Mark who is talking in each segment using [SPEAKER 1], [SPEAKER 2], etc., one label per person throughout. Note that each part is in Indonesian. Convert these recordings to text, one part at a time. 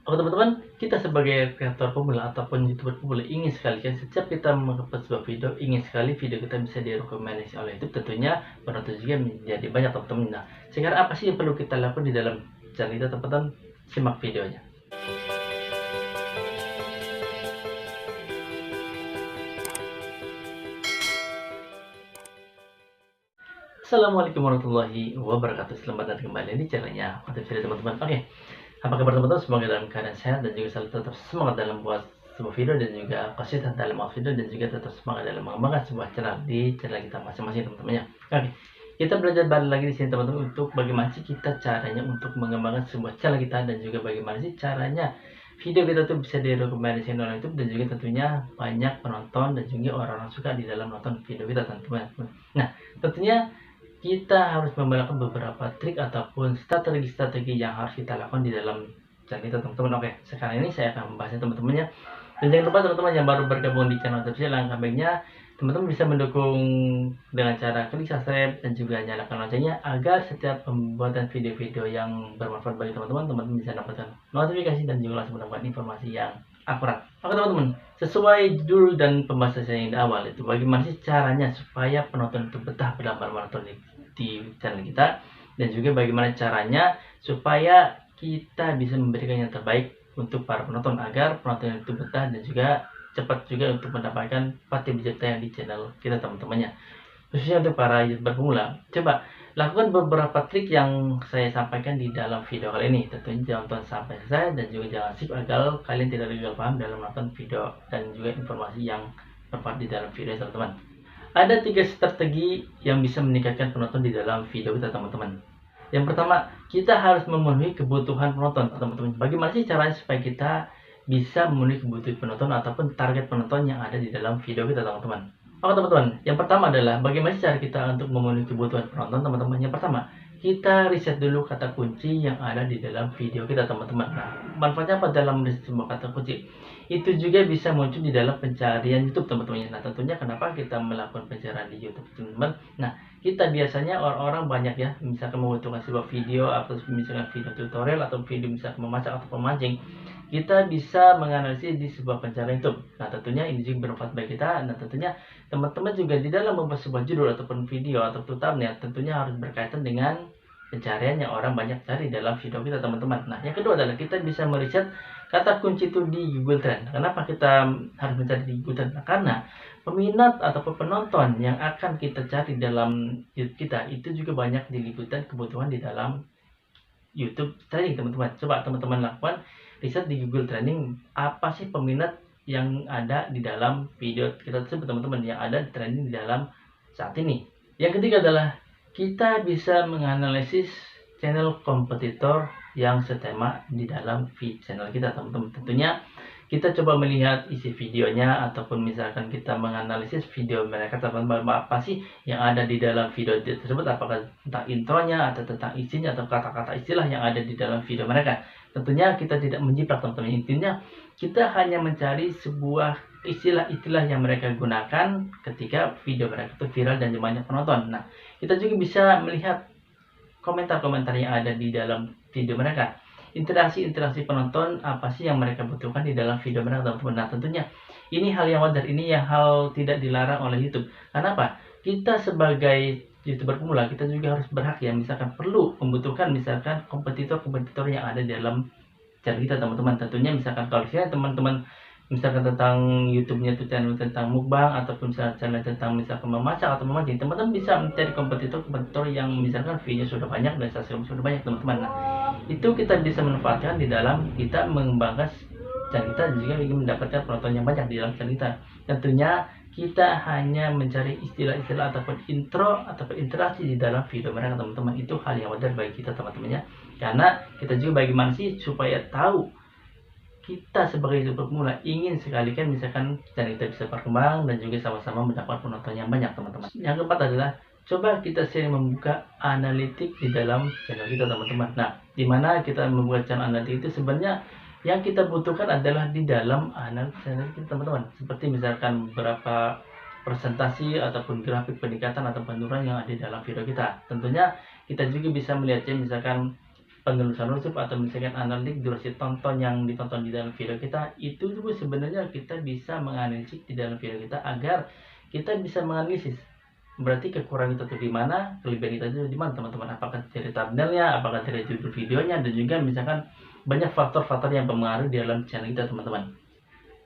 [SPEAKER 1] Oke teman-teman, kita sebagai kreator pemula ataupun youtuber pemula ingin sekali kan setiap kita mengupload sebuah video, ingin sekali video kita bisa direkomendasi oleh YouTube, tentunya penonton juga menjadi banyak teman-teman. Nah, sekarang apa sih yang perlu kita lakukan di dalam channel kita teman-teman? Simak videonya. Assalamualaikum warahmatullahi wabarakatuh. Selamat datang kembali di channelnya Konten Video teman-teman. Oke, apa kabar teman-teman? Semoga dalam keadaan sehat dan juga selalu tetap semangat dalam buat sebuah video dan juga konsisten dalam membuat video dan juga tetap semangat dalam mengembangkan sebuah channel di channel kita masing-masing teman-teman ya. Oke, kita belajar balik lagi di sini teman-teman untuk bagaimana sih kita caranya untuk mengembangkan sebuah channel kita dan juga bagaimana sih caranya video kita tuh bisa direkomendasikan oleh YouTube dan juga tentunya banyak penonton dan juga orang-orang suka di dalam nonton video kita teman-teman. Nah, tentunya kita harus memperlakukan beberapa trik ataupun strategi-strategi yang harus kita lakukan di dalam channel kita teman-teman. Oke, sekarang ini saya akan membahasnya teman-teman ya. Dan jangan lupa teman-teman yang baru bergabung di channel tersebut, langkah baiknya teman-teman bisa mendukung dengan cara klik subscribe dan juga nyalakan loncengnya agar setiap pembuatan video-video yang bermanfaat bagi teman-teman, teman-teman bisa dapatkan notifikasi dan juga langsung mendapatkan informasi yang akurat. Oke teman-teman, sesuai judul dan pembahasan saya yang di awal itu, bagaimana sih caranya supaya penonton itu betah dalam menonton di channel kita, dan juga bagaimana caranya supaya kita bisa memberikan yang terbaik untuk para penonton agar penonton itu betah dan juga cepat juga untuk mendapatkan pasti digital yang di channel kita teman-temannya. Khususnya untuk para youtuber pemula, coba lakukan beberapa trik yang saya sampaikan di dalam video kali ini. Tentunya tonton sampai selesai dan juga jangan skip agar kalian tidak gagal paham dalam menonton video dan juga informasi yang bermanfaat di dalam video teman-teman. Ada 3 strategi yang bisa meningkatkan penonton di dalam video kita teman-teman. Yang pertama, kita harus memenuhi kebutuhan penonton teman-teman. Bagaimana sih caranya supaya kita bisa memenuhi kebutuhan penonton ataupun target penonton yang ada di dalam video kita teman-teman? Oke teman-teman, yang pertama adalah bagaimana cara kita untuk memenuhi kebutuhan penonton teman-teman. Yang pertama, kita riset dulu kata kunci yang ada di dalam video kita teman-teman. Nah, manfaatnya apa dalam riset sebuah kata kunci? Itu juga bisa muncul di dalam pencarian YouTube teman-teman. Nah, tentunya kenapa kita melakukan pencarian di YouTube teman-teman? Nah, kita biasanya orang-orang banyak ya, misalkan membutuhkan sebuah video atau misalkan video tutorial atau video misalkan memasak atau memancing, kita bisa menganalisis di sebuah pencarian YouTube. Nah, tentunya ini juga bermanfaat bagi kita. Nah, tentunya teman-teman juga di dalam membuat sebuah judul ataupun video atau thumbnail tentunya harus berkaitan dengan pencarian yang orang banyak cari dalam video kita teman-teman. Nah, yang kedua adalah kita bisa meriset kata kunci itu di Google Trend. Kenapa kita harus mencari di Google Trend? Nah, karena peminat ataupun penonton yang akan kita cari dalam YouTube kita itu juga banyak diliputan kebutuhan di dalam YouTube trending teman-teman. Coba teman-teman lakukan riset di Google Trending, apa sih peminat yang ada di dalam video kita tersebut teman-teman, yang ada trending di dalam saat ini. Yang ketiga adalah kita bisa menganalisis channel kompetitor yang setema di dalam feed channel kita teman-teman. Tentunya kita coba melihat isi videonya ataupun misalkan kita menganalisis video mereka teman-teman, apa sih yang ada di dalam video tersebut, apakah tentang intronya atau tentang isinya atau kata-kata istilah yang ada di dalam video mereka. Tentunya kita tidak menjiplak teman-teman, intinya kita hanya mencari sebuah istilah-istilah yang mereka gunakan ketika video mereka itu viral dan banyak penonton. Nah, kita juga bisa melihat komentar-komentar yang ada di dalam video mereka, interaksi penonton apa sih yang mereka butuhkan di dalam video mereka teman-teman. Nah, tentunya ini hal yang wajar, ini yang hal tidak dilarang oleh YouTube. Karena apa? Kita sebagai YouTuber pemula kita juga harus berhak ya, misalkan perlu membutuhkan misalkan kompetitor yang ada di dalam channel kita teman-teman. Tentunya misalkan kalau teman-teman misalkan tentang YouTube-nya itu channel tentang mukbang ataupun channel tentang misalkan memasak atau memancing, teman-teman bisa mencari kompetitor yang misalkan view-nya sudah banyak dan subscribe sudah banyak teman-teman. Nah, itu kita bisa manfaatkan di dalam kita mengembangkan channel kita dan juga ingin mendapatkan penonton yang banyak di dalam channel kita. Tentunya kita hanya mencari istilah-istilah ataupun intro ataupun interaksi di dalam video mereka teman-teman. Itu hal yang wajar bagi kita teman-temannya, karena kita juga bagaimana sih supaya tahu kita sebagai youtuber pemula ingin sekali kan misalkan channel kita bisa berkembang dan juga sama-sama mendapat penonton yang banyak teman-teman. Yang keempat adalah coba kita sering membuka analitik di dalam channel kita teman-teman. Nah, dimana kita membuka channel analitik itu sebenarnya yang kita butuhkan adalah di dalam analitik channel kita teman-teman, seperti misalkan berapa presentasi ataupun grafik peningkatan atau penurunan yang ada di dalam video kita. Tentunya kita juga bisa melihatnya misalkan penelusuran YouTube atau misalkan analitik durasi tonton yang ditonton di dalam video kita, itu juga sebenarnya kita bisa menganalisis di dalam video kita agar kita bisa menganalisis berarti kekurangan kita tuh di mana, kelebihan kita itu di mana teman-teman. Apakah dari thumbnailnya, apakah dari judul videonya, dan juga misalkan banyak faktor-faktor yang mempengaruhi di dalam channel kita teman-teman.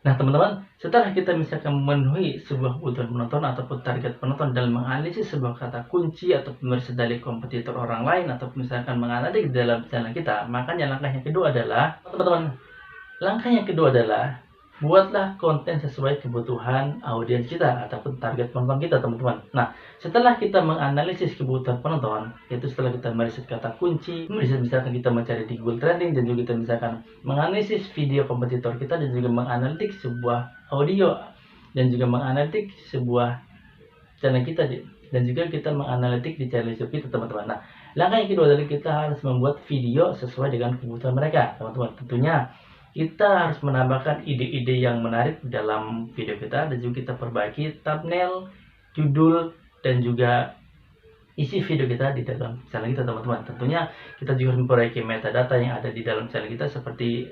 [SPEAKER 1] Nah teman-teman, setelah kita misalkan memenuhi sebuah kebutuhan penonton ataupun target penonton dalam menganalisis sebuah kata kunci atau riset dari kompetitor orang lain atau misalkan menganalitik di dalam channel kita, makanya langkah yang kedua adalah buatlah konten sesuai kebutuhan audiens kita ataupun target penonton kita teman-teman. Nah, setelah kita menganalisis kebutuhan penonton, yaitu setelah kita meriset kata kunci, misalkan kita mencari di Google Trending, dan juga kita misalkan menganalisis video kompetitor kita, dan juga menganalitik sebuah audio, dan juga menganalitik sebuah channel kita, dan juga kita menganalitik di channel YouTube kita teman-teman. Nah, langkah yang kedua adalah kita harus membuat video sesuai dengan kebutuhan mereka teman-teman. Tentunya kita harus menambahkan ide-ide yang menarik dalam video kita, dan juga kita perbaiki thumbnail, judul, dan juga isi video kita di dalam channel kita teman-teman. Tentunya kita juga harus memperbaiki metadata yang ada di dalam channel kita seperti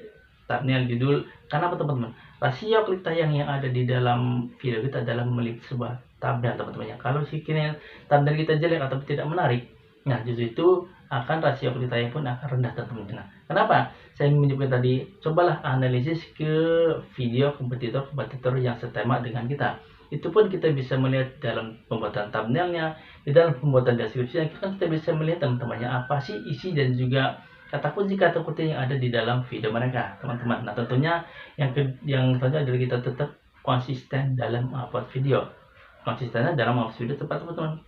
[SPEAKER 1] thumbnail, judul. Karena apa teman-teman? Rasio klik tayang yang ada di dalam video kita adalah memiliki sebuah thumbnail teman-teman. Kalau thumbnail kita jelek atau tidak menarik, nah justru itu akan rasio klik tayang pun akan rendah teman-teman. Nah, kenapa saya menyebutkan tadi? Cobalah analisis ke video kompetitor yang setema dengan kita. Itu pun kita bisa melihat dalam pembuatan thumbnailnya, di dalam pembuatan deskripsinya, kan kita bisa melihat teman-temannya apa sih isi dan juga kata kunci yang ada di dalam video mereka teman-teman. Nah tentunya yang selanjutnya adalah kita tetap konsisten dalam upload video. Konsistennya dalam upload video teman-teman.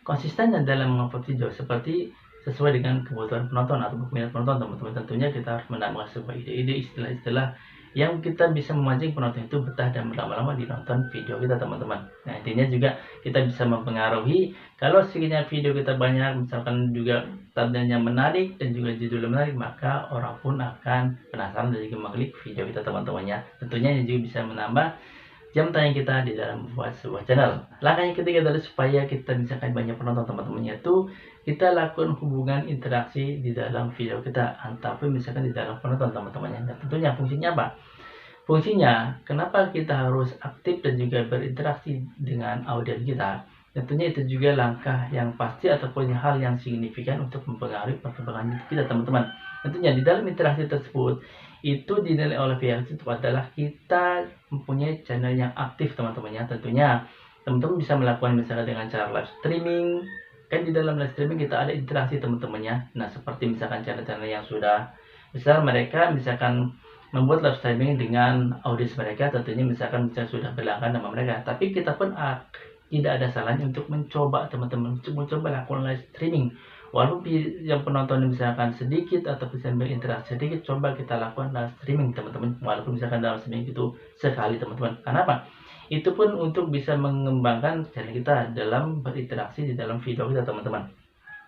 [SPEAKER 1] Konsistennya dalam mengupload video seperti sesuai dengan kebutuhan penonton atau minat penonton teman-teman. Tentunya kita harus menambahkan sebuah ide-ide, istilah-istilah yang kita bisa memancing penonton itu betah dan berlama-lama di nonton video kita teman-teman. Nah intinya juga kita bisa mempengaruhi kalau sekiranya video kita banyak, misalkan juga thumbnailnya menarik dan juga judulnya menarik, maka orang pun akan penasaran dan juga mengklik video kita teman-temannya. Tentunya ini juga bisa menambah jam tayang kita di dalam membuat sebuah channel. Langkah yang ketiga adalah supaya kita misalkan banyak penonton teman-temannya, itu kita lakukan hubungan interaksi di dalam video kita ataupun misalkan di dalam penonton teman-temannya. Nah, tentunya fungsinya apa? Fungsinya kenapa kita harus aktif dan juga berinteraksi dengan audiens kita? Tentunya itu juga langkah yang pasti ataupun hal yang signifikan untuk mempengaruhi perkembangan kita teman-teman. Tentunya di dalam interaksi tersebut itu dinilai oleh pihak YouTube adalah kita mempunyai channel yang aktif teman-temannya. Tentunya teman-teman bisa melakukan misalkan dengan cara live streaming. Kan di dalam live streaming kita ada interaksi teman-temannya. Nah seperti misalkan channel-channel yang sudah besar, mereka misalkan membuat live streaming dengan audiens mereka, tentunya misalkan sudah berlangganan nama mereka. Tapi kita pun tidak ada salahnya untuk mencoba teman-teman, mencoba lakukan live streaming. Walaupun yang penonton misalkan sedikit atau bisa berinteraksi sedikit, coba kita lakukan live streaming teman-teman. Walaupun misalkan dalam seminggu itu sekali teman-teman. Kenapa? Itu pun untuk bisa mengembangkan channel kita dalam berinteraksi di dalam video kita teman-teman.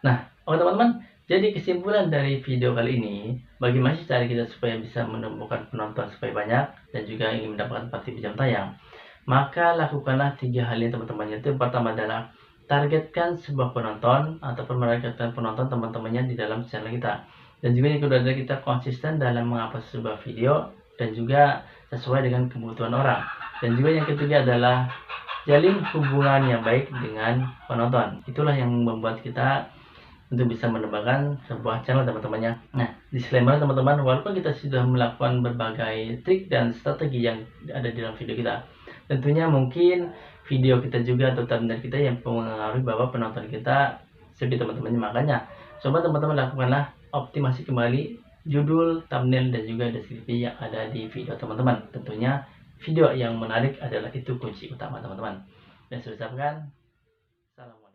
[SPEAKER 1] Nah, oke teman-teman, jadi kesimpulan dari video kali ini, bagaimana sih cara kita supaya bisa menumbuhkan penonton supaya banyak dan juga ingin mendapatkan pasti jam tayang? Maka lakukanlah 3 hal ini teman-teman. Itu yang pertama adalah targetkan sebuah penonton ataupun menargetkan penonton teman-temannya di dalam channel kita. Dan juga yang kedua adalah kita konsisten dalam mengupload sebuah video dan juga sesuai dengan kebutuhan orang. Dan juga yang ketiga adalah jalin hubungan yang baik dengan penonton. Itulah yang membuat kita untuk bisa mengembangkan sebuah channel teman-temannya. Nah, disclaimer teman-teman, walaupun kita sudah melakukan berbagai trik dan strategi yang ada di dalam video kita, tentunya mungkin video kita juga atau thumbnail kita yang mempengaruhi bahwa penonton kita sepi teman-temannya. Makanya coba teman-teman lakukanlah optimasi kembali judul, thumbnail, dan juga deskripsi yang ada di video teman-teman. Tentunya video yang menarik adalah itu kunci utama teman-teman. Dan saya ucapkan salam.